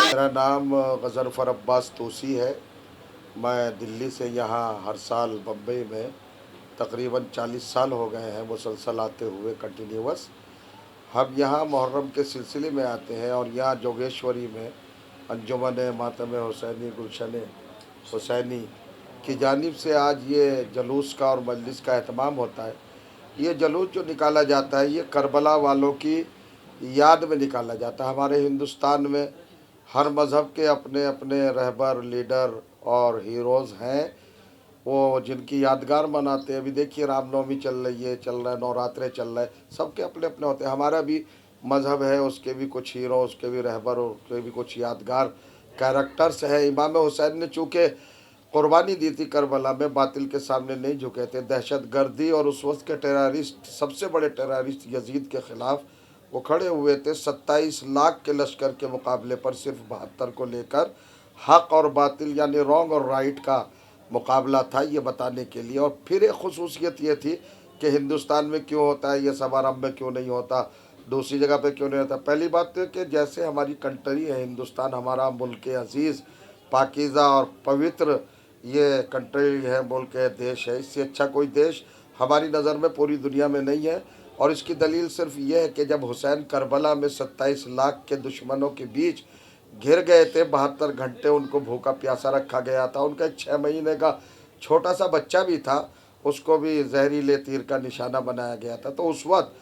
मेरा नाम गज़नफ़र अब्बास तूसी है। मैं दिल्ली से यहाँ हर साल बम्बई में तकरीबन 40 साल हो गए हैं मुसलसल आते हुए कंटिन्यूअस। हम यहाँ मुहर्रम के सिलसिले में आते हैं और यहाँ जोगेश्वरी में अंजुमन मातम हुसैनी गुलशन हुसैनी की जानिब से आज ये जलूस का और मजलिस का एहतमाम होता है। ये जलूस जो निकाला जाता है ये करबला वालों की याद में निकाला जाता है। हमारे हिंदुस्तान में हर मज़हब के अपने अपने रहबर, लीडर और हीरोज़ हैं, वो जिनकी यादगार मनाते हैं। अभी देखिए रामनवमी चल रही है, चल रहा है, नवरात्रे चल रहे हैं, सबके अपने अपने होते हैं। हमारा भी मज़हब है, उसके भी कुछ हीरो, उसके भी रहबर, उसके भी कुछ यादगार कैरेक्टर्स हैं। इमाम हुसैन ने चूँकि कुर्बानी दी थी करबला में, बातिल के सामने नहीं झुके थे। दहशत गर्दी और उस वक्त के टेररिस्ट, सबसे बड़े टेररिस्ट यजीद के ख़िलाफ़ वो खड़े हुए थे। 27 लाख के लश्कर के मुकाबले पर सिर्फ 72 को लेकर हक़ और बातिल यानी रॉन्ग और राइट का मुकाबला था, ये बताने के लिए। और फिर एक ख़ुसूसियत ये थी कि हिंदुस्तान में क्यों होता है ये सब, अरब में क्यों नहीं होता, दूसरी जगह पे क्यों नहीं होता। पहली बात तो कि जैसे हमारी कंट्री है हिंदुस्तान, हमारा मुल्क अज़ीज़, पाकीज़ा और पवित्र ये कंट्री है, मुल्क है, देश है। इससे अच्छा कोई देश हमारी नज़र में पूरी दुनिया में नहीं है। और इसकी दलील सिर्फ ये है कि जब हुसैन करबला में 27 लाख के दुश्मनों के बीच घिर गए थे, 72 घंटे उनको भूखा प्यासा रखा गया था। उनका एक 6 महीने का छोटा सा बच्चा भी था, उसको भी जहरीले तीर का निशाना बनाया गया था। तो उस वक्त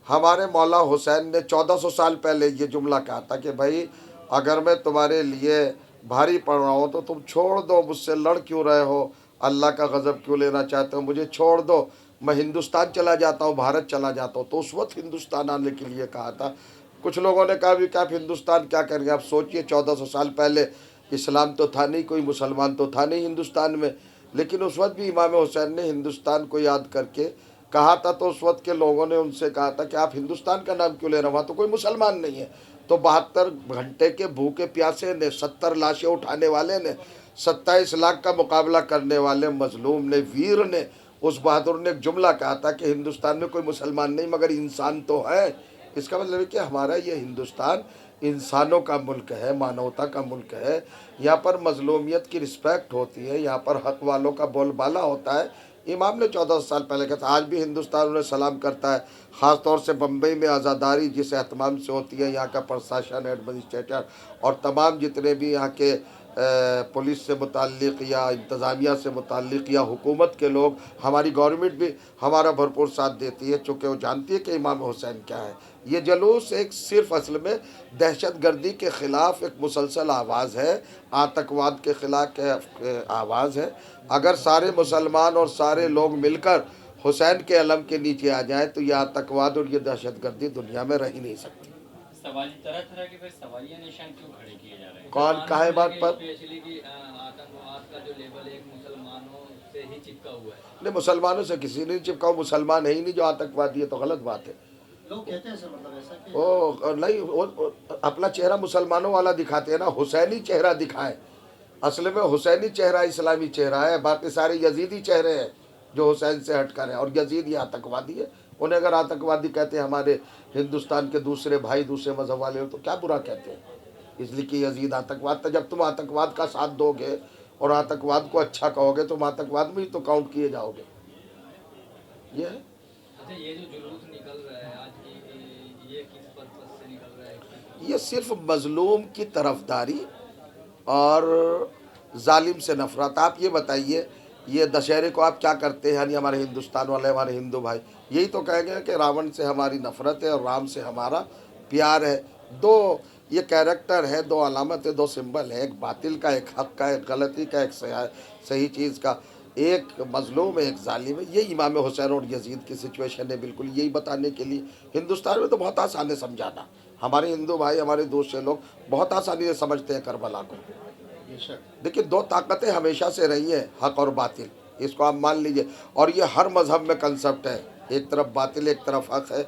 हमारे मौला हुसैन ने 1400 साल पहले ये जुमला कहा था कि भाई अगर मैं तुम्हारे लिए भारी पड़ रहा हूँ तो तुम छोड़ दो, मुझसे लड़ क्यों रहे हो, अल्लाह का गज़ब क्यों लेना चाहते हो, मुझे छोड़ दो, मैं हिंदुस्तान चला जाता हूँ, भारत चला जाता हूँ। तो उस वक्त हिंदुस्तान आने के लिए कहा था। कुछ लोगों ने कहा भी कि आप हिंदुस्तान क्या करेंगे। आप सोचिए 1400 साल पहले इस्लाम तो था नहीं, कोई मुसलमान तो था नहीं हिंदुस्तान में, लेकिन उस वक्त भी इमाम हुसैन ने हिंदुस्तान को याद करके कहा था। तो उस वक्त के लोगों ने उनसे कहा था कि आप हिंदुस्तान का नाम क्यों ले रहे हैं, वहाँ तो कोई मुसलमान नहीं है। तो 72 घंटे के भूखे प्यासे ने, 70 लाशें उठाने वाले ने, 27 लाख का मुकाबला करने वाले मजलूम ने, वीर ने, उस बहादुर ने एक जुमला कहा था कि हिंदुस्तान में कोई मुसलमान नहीं मगर इंसान तो है। इसका मतलब है कि हमारा ये हिंदुस्तान इंसानों का मुल्क है, मानवता का मुल्क है। यहाँ पर मजलूमियत की रिस्पेक्ट होती है, यहाँ पर हक वालों का बोलबाला होता है। इमाम ने 1400 साल पहले कहा था। आज भी हिंदुस्तान उन्हें सलाम करता है, ख़ास तौर से बम्बई में आज़ादारी जिस एहतमाम से होती है, यहाँ का प्रशासन, एडमिनिस्ट्रेटर और तमाम जितने भी यहाँ के पुलिस से मुताल्लिक़ या इंतज़ामिया से मुताल्लिक़ या हुकूमत के लोग, हमारी गवर्नमेंट भी हमारा भरपूर साथ देती है, चूँकि वो जानती है कि इमाम हुसैन क्या है। ये जलूस एक सिर्फ असल में दहशत गर्दी के ख़िलाफ़ एक मुसलसल आवाज़ है, आतंकवाद के ख़िलाफ़ आवाज़ है। अगर सारे मुसलमान और सारे लोग मिलकर हुसैन के अलम के नीचे आ जाएँ तो ये आतंकवाद और ये दहशत गर्दी दुनिया में रह ही नहीं सकती। सवाल तरह तरह के फिर सवालिया निशान क्यों खड़े किए जा रहे हैं? कौन कहे बात पर? स्पेशली कि आतंकवाद का जो लेबल एक मुसलमानों से ही चिपका हुआ है। नहीं, मुसलमानों से किसी ने चिपका, मुसलमान है ही नहीं जो आतंकवादी है, तो गलत बात है। लोग कहते हैं सर, मतलब ऐसा कि ओ नहीं, वो अपना चेहरा मुसलमानों वाला दिखाते हैं ना, हुसैनी चेहरा दिखाएं। असल में हुसैनी चेहरा इस्लामी चेहरा है, बाकी सारे यजीदी चेहरे हैं जो हुसैन से हटकर हैं, और यजीद ये आतंकवादी है। उन्हें अगर आतंकवादी कहते हैं हमारे हिंदुस्तान के दूसरे भाई दूसरे मजहब वाले हो तो क्या बुरा कहते हैं, इसलिए कि यजीद आतंकवाद था। जब तुम आतंकवाद का साथ दोगे और आतंकवाद को अच्छा कहोगे तुम आतंकवाद में ही तो काउंट किए जाओगे। ये है। अच्छा, ये जो जुलूस निकल रहा है आज की, ये किस पर्पस से निकल रहा है? ये सिर्फ मजलूम की तरफदारी और जालिम से नफरत। आप ये बताइए, ये दशहरे को आप क्या करते हैं? यानी हमारे हिंदुस्तान वाले, हमारे हिंदू भाई यही तो कहेंगे कि रावण से हमारी नफ़रत है और राम से हमारा प्यार है। दो ये कैरेक्टर है, दो अलामत है, दो सिंबल है, एक बातिल का, एक हक़ का, एक गलती का, एक सही चीज़ का, एक मजलूम है, एक जालिम है। ये इमाम हुसैन और यजीद की सिचुएशन है, बिल्कुल यही बताने के लिए। हिंदुस्तान में तो बहुत आसान है समझाना, हमारे हिंदू भाई, हमारे दूसरे लोग बहुत आसानी से समझते हैं करबला को। देखिए, दो ताकतें हमेशा से रही हैं, हक़ और बातिल, इसको आप मान लीजिए, और ये हर मज़हब में कंसेप्ट है। एक तरफ बातिल, एक तरफ हक़ है।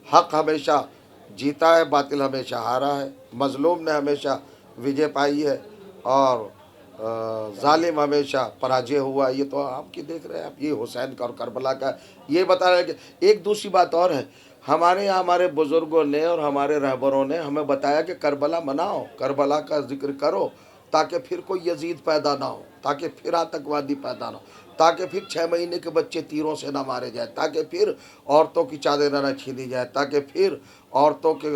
हक़ हमेशा जीता है, बातिल हमेशा हारा है। मज़लूम ने हमेशा विजय पाई है और जालिम हमेशा पराजय हुआ। ये तो आपकी देख रहे हैं आप, ये हुसैन का और करबला का ये बता रहे हैं कि एक दूसरी बात और है, हमारे यहाँ हमारे बुज़ुर्गों ने और हमारे रहबरों ने हमें बताया कि करबला मनाओ, करबला का जिक्र करो, ताकि फिर कोई यजीद पैदा ना हो, ताकि फिर आतंकवादी पैदा ना हो, ताकि फिर 6 महीने के बच्चे तीरों से ना मारे जाए, ताकि फिर औरतों की चादरें ना छीनी जाए, ताकि फिर औरतों के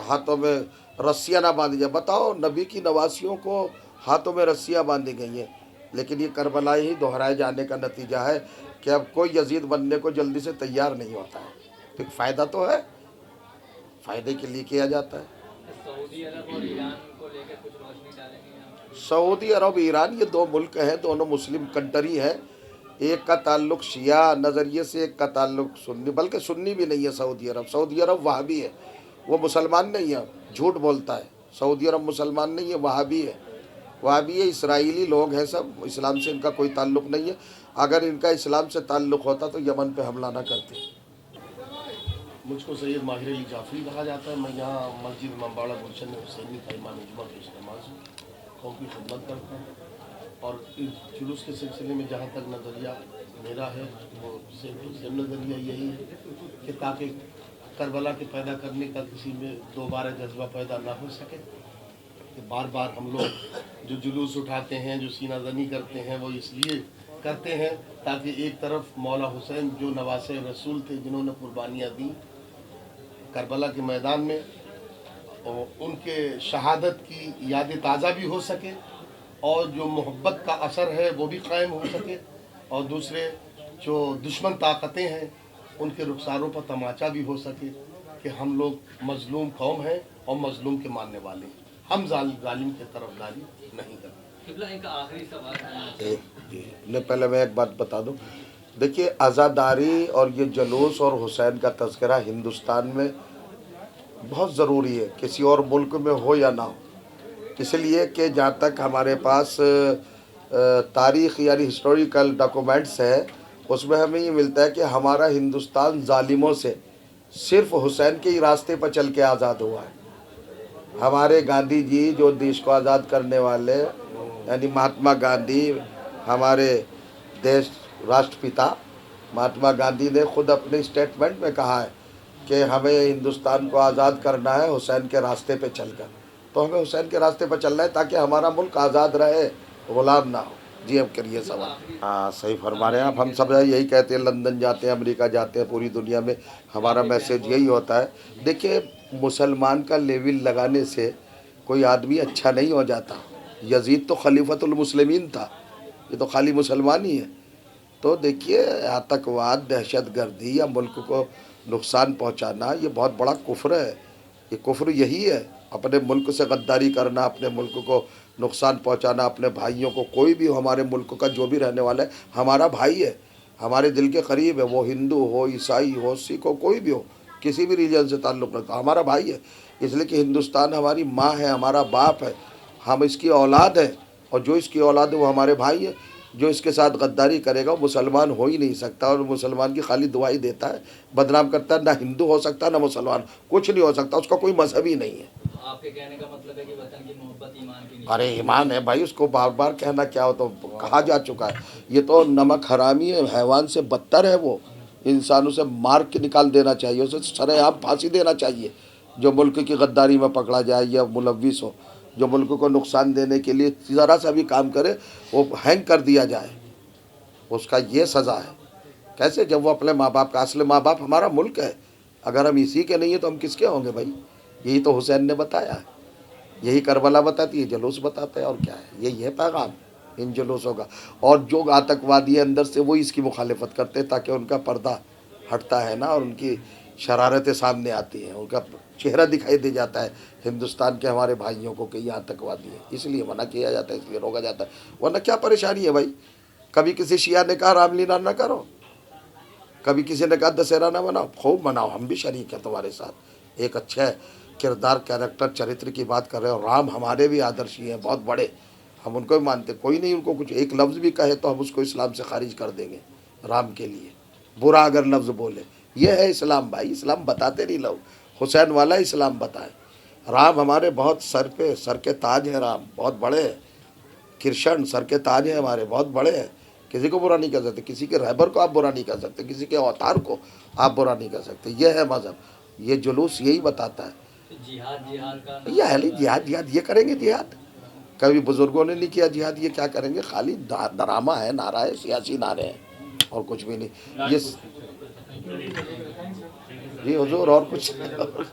हाथों में रस्सियाँ ना बांधी जाए। बताओ, नबी की नवासियों को हाथों में रस्सियाँ बांधी गई हैं, लेकिन ये करबला ही दोहराए जाने का नतीजा है कि अब कोई यजीद बनने को जल्दी से तैयार नहीं होता है। फिर फ़ायदा तो है, फ़ायदे के लिए किया जाता है। सऊदी अरब और ईरान को लेकर कुछ रोशनी डालेंगे आप? सऊदी अरब, ईरान, ये दो मुल्क हैं, दोनों मुस्लिम कंट्री हैं। एक का ताल्लुक़ शिया नज़रिए से, एक का ताल्लुक़ सुन्नी, बल्कि सुन्नी भी नहीं है सऊदी अरब। सऊदी अरब वहाबी है, वो मुसलमान नहीं है, झूठ बोलता है। सऊदी अरब मुसलमान नहीं है, वहाबी है, वहाबी है, इसराइली लोग हैं सब, इस्लाम से इनका कोई ताल्लुक़ नहीं है। अगर इनका इस्लाम से ताल्लुक़ होता तो यमन पे हमला ना करते। मुझको सैयद माहिर अली जाफरी कहा जाता है। मैं यहाँ मस्जिद इमामबाड़ा गुलशन में हुसैनी का इमाम जुमा पेश नमाज हूँ, कौम की खिदमत करता हूँ। और इस जुलूस के सिलसिले में जहाँ तक नज़रिया मेरा है वो सेम नज़रिया यही है कि ताकि करबला के पैदा करने का किसी में दोबारा जज्बा पैदा ना हो सके, कि बार बार हम लोग जो जुलूस उठाते हैं, जो सीना ज़नी करते हैं, वो इसलिए करते हैं ताकि एक तरफ मौला हुसैन जो नवासे रसूल थे, जिन्होंने कुर्बानियाँ दी करबला के मैदान में, और उनके शहादत की यादें ताज़ा भी हो सके, और जो मोहब्बत का असर है वो भी कायम हो सके, और दूसरे जो दुश्मन ताकतें हैं उनके रुखसारों पर तमाचा भी हो सके कि हम लोग मजलूम कौम हैं और मजलूम के मानने वाले हैं, हम जालिम की तरफदारी नहीं करते। किबला, एक आखिरी सवाल है। पहले मैं एक बात बता दूं, देखिए, आज़ादारी और ये जुलूस और हुसैन का तज़किरा हिंदुस्तान में बहुत ज़रूरी है, किसी और मुल्क में हो या ना हो। इसलिए कि जहाँ तक हमारे पास तारीख़ यानी हिस्टोरिकल डॉक्यूमेंट्स है, उसमें हमें ये मिलता है कि हमारा हिंदुस्तान ज़ालिमों से सिर्फ हुसैन के ही रास्ते पर चल के आज़ाद हुआ है। हमारे गांधी जी जो देश को आज़ाद करने वाले, यानी महात्मा गांधी, हमारे देश राष्ट्रपिता महात्मा गांधी ने खुद अपने स्टेटमेंट में कहा है कि हमें हिंदुस्तान को आज़ाद करना है हुसैन के रास्ते पे चलकर। तो हमें हुसैन के रास्ते पर चलना है ताकि हमारा मुल्क आज़ाद रहे, ग़ुलाम ना हो। जी, अब करिए सवाल। हाँ, सही फरमा रहे हैं आप। हम सब यही कहते हैं, लंदन जाते हैं, अमेरिका जाते हैं, पूरी दुनिया में हमारा मैसेज यही होता है। देखिए, मुसलमान का लेवल लगाने से कोई आदमी अच्छा नहीं हो जाता, यजीद तो खलीफतुल मुस्लिमीन था, ये तो खाली मुसलमान ही है। तो देखिए आतंकवाद, दहशत गर्दी या मुल्क को नुकसान पहुंचाना ये बहुत बड़ा कुफ्र है। ये कुफ्र यही है, अपने मुल्क से गद्दारी करना, अपने मुल्क को नुकसान पहुंचाना, अपने भाइयों को, कोई भी हो हमारे मुल्क का जो भी रहने वाला है हमारा भाई है, हमारे दिल के करीब है, वो हिंदू हो, ईसाई हो, सिख हो, कोई भी हो, किसी भी रीजन से ताल्लुक़ रखता, हमारा भाई है। इसलिए कि हिंदुस्तान हमारी माँ है, हमारा बाप है, हम इसकी औलाद है, और जो इसकी औलाद है वो हमारे भाई है। जो इसके साथ गद्दारी करेगा वो मुसलमान हो ही नहीं सकता, और मुसलमान की खाली दुआ ही देता है, बदनाम करता है। ना हिंदू हो सकता, ना मुसलमान, कुछ नहीं हो सकता, उसका कोई मजहब ही नहीं है। तो आपके कहने का मतलब है कि वतन की मोहब्बत ईमान की अरे ईमान है भाई, उसको बार बार कहना क्या हो, तो कहा जा चुका है। ये तो नमक हरामी है, हैवान से बदतर है वो। इंसान उसे मार के निकाल देना चाहिए, उसे सरेआम फांसी देना चाहिए जो मुल्क की गद्दारी में पकड़ा जाए या मुलव्विस हो, जो मुल्क को नुकसान देने के लिए ज़रा सा भी काम करे वो हैंग कर दिया जाए, उसका ये सज़ा है। कैसे, जब वो अपने माँ बाप का, असली माँ बाप हमारा मुल्क है, अगर हम इसी के नहीं हैं तो हम किसके होंगे भाई। यही तो हुसैन ने बताया है, यही करबला बताती है, जुलूस बताते हैं, और क्या है, यही है पैगाम इन जुलूसों का। और जो आतंकवादी अंदर से वो इसकी मुखालिफत करते हैं ताकि उनका पर्दा हटता है ना, और उनकी शरारतें सामने आती हैं, उनका चेहरा दिखाई दे जाता है हिंदुस्तान के हमारे भाइयों को कि ये आतंकवादी है, इसलिए मना किया जाता है, इसलिए रोका जाता है। वरना क्या परेशानी है भाई। कभी किसी शिया ने कहा रामलीला ना करो, कभी किसी ने कहा दशहरा ना मनाओ, खूब मनाओ, हम भी शरीक हैं तुम्हारे साथ। एक अच्छे किरदार, कैरेक्टर, चरित्र की बात कर रहे हो, राम हमारे भी आदर्शी हैं, बहुत बड़े, हम उनको भी मानते। कोई नहीं उनको कुछ एक लफ्ज़ भी कहे तो हम उसको इस्लाम से खारिज कर देंगे राम के लिए, बुरा अगर लफ्ज़ बोले। ये है इस्लाम भाई, इस्लाम बताते नहीं लोग, हुसैन वाला इस्लाम बताए। राम हमारे बहुत सर के ताज हैं, राम बहुत बड़े हैं, कृष्ण सर के ताज हैं हमारे, बहुत बड़े हैं, किसी को बुरा नहीं कर सकते, किसी के रहबर को आप बुरा नहीं कर सकते, किसी के अवतार को आप बुरा नहीं कर सकते। ये है मज़हब, ये जुलूस यही बताता है। जिहाद का ये है जिहाद, जिहाद ये करेंगे जिहाद, कभी बुजुर्गों ने नहीं किया जिहाद, ये क्या करेंगे, खाली ड्रामा है, नारा है, सियासी नारे हैं, और कुछ भी नहीं। ये जी हुजूर, और कुछ